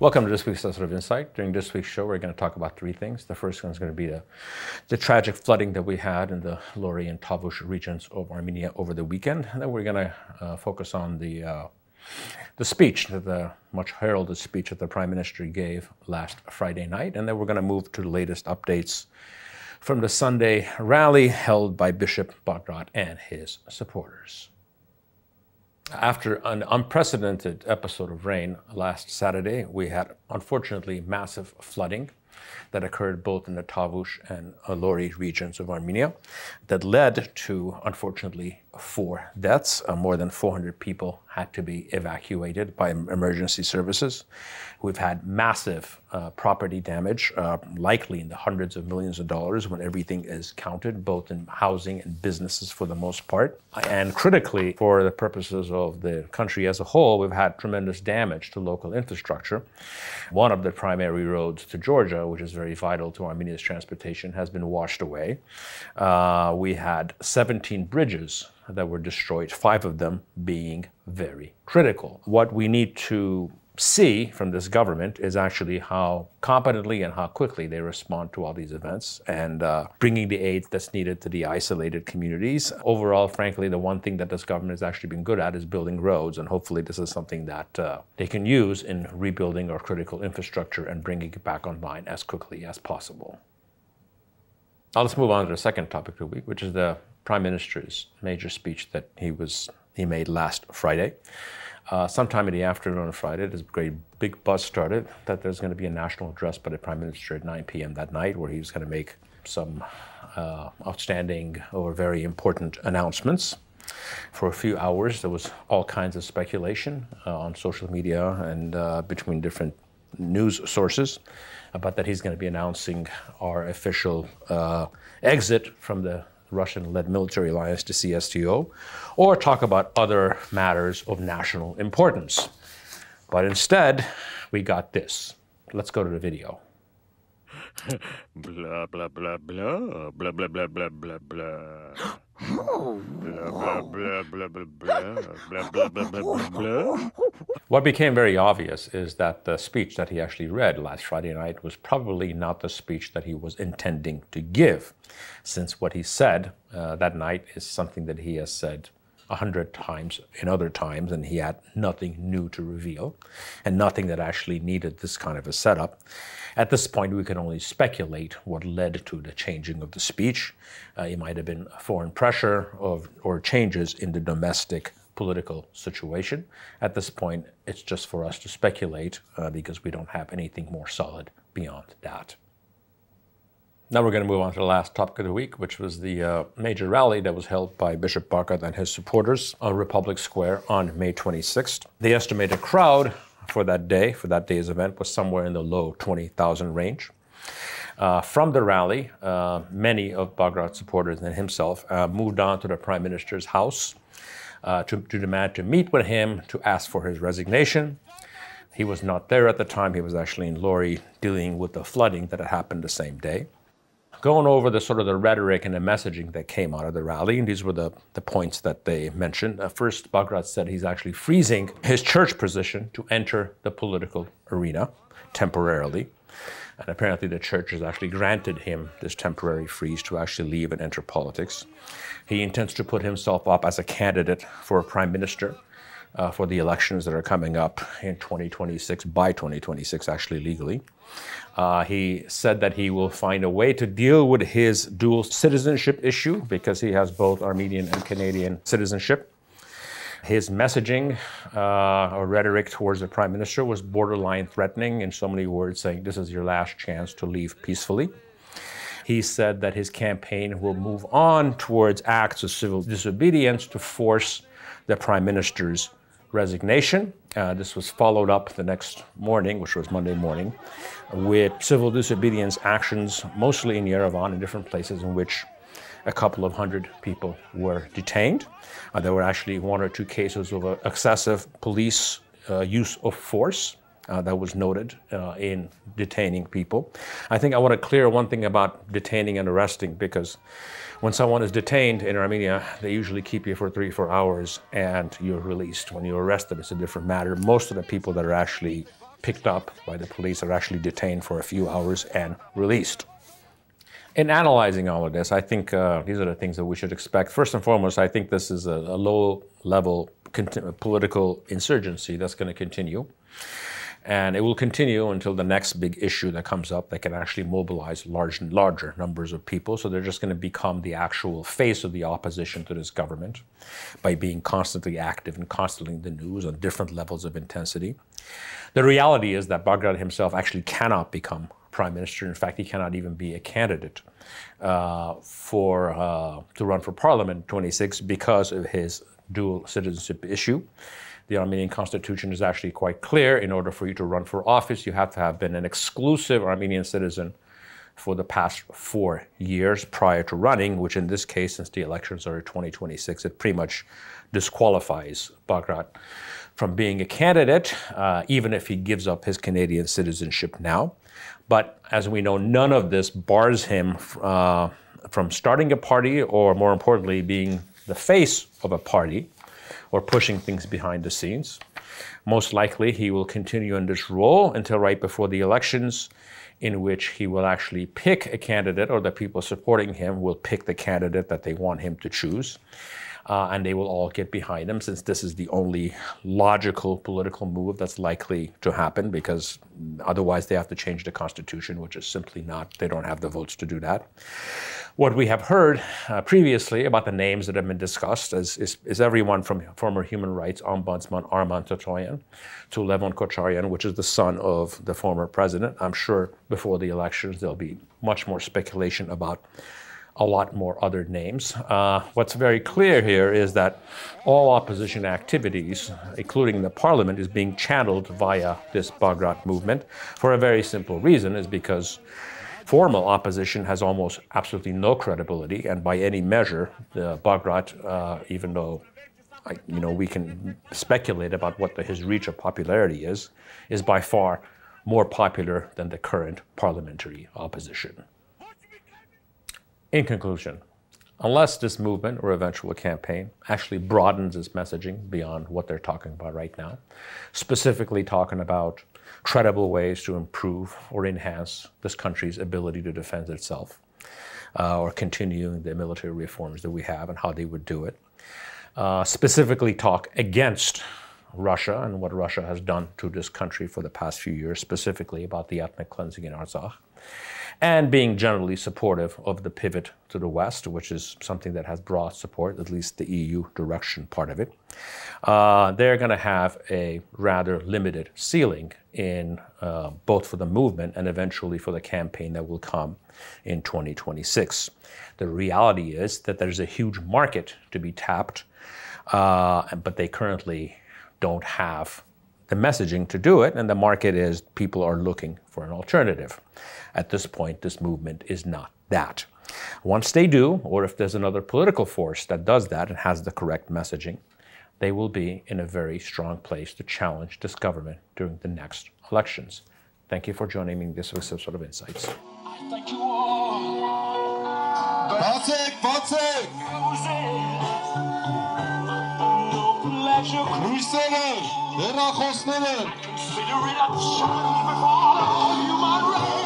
Welcome to this week's Sort of Insight. During this week's show, we're going to talk about three things. The first one is going to be the tragic flooding that we had in the Lori and Tavush regions of Armenia over the weekend. And then we're going to focus on the speech, the much heralded speech that the Prime Minister gave last Friday night. And then we're going to move to the latest updates from the Sunday rally held by Bishop Bagrat and his supporters. After an unprecedented episode of rain last Saturday, we had, unfortunately, massive flooding that occurred both in the Tavush and Lori regions of Armenia that led to, unfortunately, 4 deaths. More than 400 people had to be evacuated by emergency services. We've had massive property damage, likely in the hundreds of millions of dollars when everything is counted, both in housing and businesses for the most part. And critically, for the purposes of the country as a whole, we've had tremendous damage to local infrastructure. One of the primary roads to Georgia, which is very vital to Armenia's transportation, has been washed away. We had 17 bridges that were destroyed, 5 of them being very critical. What we need to see from this government is actually how competently and how quickly they respond to all these events and bringing the aid that's needed to the isolated communities. Overall, frankly, the one thing that this government has actually been good at is building roads, and hopefully this is something that they can use in rebuilding our critical infrastructure and bringing it back online as quickly as possible. Now let's move on to the second topic of the week, which is the Prime Minister's major speech that he made last Friday. Sometime in the afternoon on Friday, this great big buzz started that there's going to be a national address by the Prime Minister at 9 p.m. that night where he's going to make some outstanding or very important announcements. For a few hours, there was all kinds of speculation on social media and between different news sources about that he's going to be announcing our official exit from the Russian-led military alliance to CSTO, or talk about other matters of national importance. But instead, we got this. Let's go to the video. Blah, blah, blah, blah, blah, blah, blah, blah, blah, blah. Blah, blah, blah, blah, blah, blah, blah, blah, blah, blah. What became very obvious is that the speech that he actually read last Friday night was probably not the speech that he was intending to give, since what he said that night is something that he has said 100 times in other times, and he had nothing new to reveal and nothing that actually needed this kind of a setup. At this point, we can only speculate what led to the changing of the speech. It might have been foreign pressure or changes in the domestic political situation. At this point, it's just for us to speculate because we don't have anything more solid beyond that. Now we're going to move on to the last topic of the week, which was the major rally that was held by Bishop Bagrat and his supporters on Republic Square on May 26th. The estimated crowd for that day's event, was somewhere in the low 20,000 range. From the rally, many of Bagrat's supporters and himself moved on to the Prime Minister's house to demand to meet with him to ask for his resignation. He was not there at the time. He was actually in Lori dealing with the flooding that had happened the same day. Going over the rhetoric and the messaging that came out of the rally, and these were the points that they mentioned. First, Bagrat said he's actually freezing his church position to enter the political arena temporarily. And apparently the church has actually granted him this temporary freeze to actually leave and enter politics. He intends to put himself up as a candidate for a prime minister for the elections that are coming up in 2026, by 2026, actually legally. He said that he will find a way to deal with his dual citizenship issue because he has both Armenian and Canadian citizenship. His messaging or rhetoric towards the Prime Minister was borderline threatening, in so many words, saying this is your last chance to leave peacefully. He said that his campaign will move on towards acts of civil disobedience to force the Prime Minister's resignation. This was followed up the next morning, which was Monday morning, with civil disobedience actions, mostly in Yerevan and different places in which a couple of hundred people were detained. There were actually 1 or 2 cases of excessive police use of force that was noted in detaining people. I think I want to clear one thing about detaining and arresting, because when someone is detained in Armenia, they usually keep you for 3-4 hours and you're released. When you're arrested, it's a different matter. Most of the people that are actually picked up by the police, are actually detained for a few hours and released. In analyzing all of this, I think these are the things that we should expect. First and foremost, I think this is a low-level political insurgency that's going to continue. And it will continue until the next big issue that comes up that can actually mobilize larger numbers of people. So they're just going to become the actual face of the opposition to this government by being constantly active and constantly in the news on different levels of intensity. The reality is that Bagrat himself actually cannot become prime minister. In fact, he cannot even be a candidate to run for parliament in 26 because of his dual citizenship issue. The Armenian constitution is actually quite clear. In order for you to run for office, you have to have been an exclusive Armenian citizen for the past 4 years prior to running, which in this case, since the elections are in 2026, it pretty much disqualifies Bagrat from being a candidate, even if he gives up his Canadian citizenship now. But as we know, none of this bars him from starting a party, or more importantly, being the face of a party, or pushing things behind the scenes. Most likely, he will continue in this role until right before the elections, in which he will actually pick a candidate, or the people supporting him will pick the candidate that they want him to choose. And they will all get behind him, since this is the only logical political move that's likely to happen, because otherwise they have to change the constitution, which is simply not, they don't have the votes to do that. What we have heard previously about the names that have been discussed is everyone from former human rights ombudsman Arman Tatoyan to Levon Kocharyan, which is the son of the former president. I'm sure before the elections there'll be much more speculation about a lot more other names. What's very clear here is that all opposition activities, including the parliament, is being channeled via this Bagrat movement for a very simple reason, is because formal opposition has almost absolutely no credibility, and by any measure, Bagrat, even though we can speculate about what his reach of popularity is by far more popular than the current parliamentary opposition. In conclusion, unless this movement or eventual campaign actually broadens its messaging beyond what they're talking about right now, specifically talking about credible ways to improve or enhance this country's ability to defend itself, or continuing the military reforms that we have and how they would do it, specifically talk against Russia and what Russia has done to this country for the past few years, specifically about the ethnic cleansing in Artsakh, and being generally supportive of the pivot to the West, which is something that has broad support, at least the EU direction part of it. They're going to have a rather limited ceiling in both for the movement and eventually for the campaign that will come in 2026. The reality is that there's a huge market to be tapped, but they currently don't have the messaging to do it, and the market is people are looking for an alternative. At this point, this movement is not that. Once they do, or if there's another political force that does that and has the correct messaging, they will be in a very strong place to challenge this government during the next elections. Thank you for joining me in this week's episode of Insights. Thank you all. Consider it a challenge before all human race.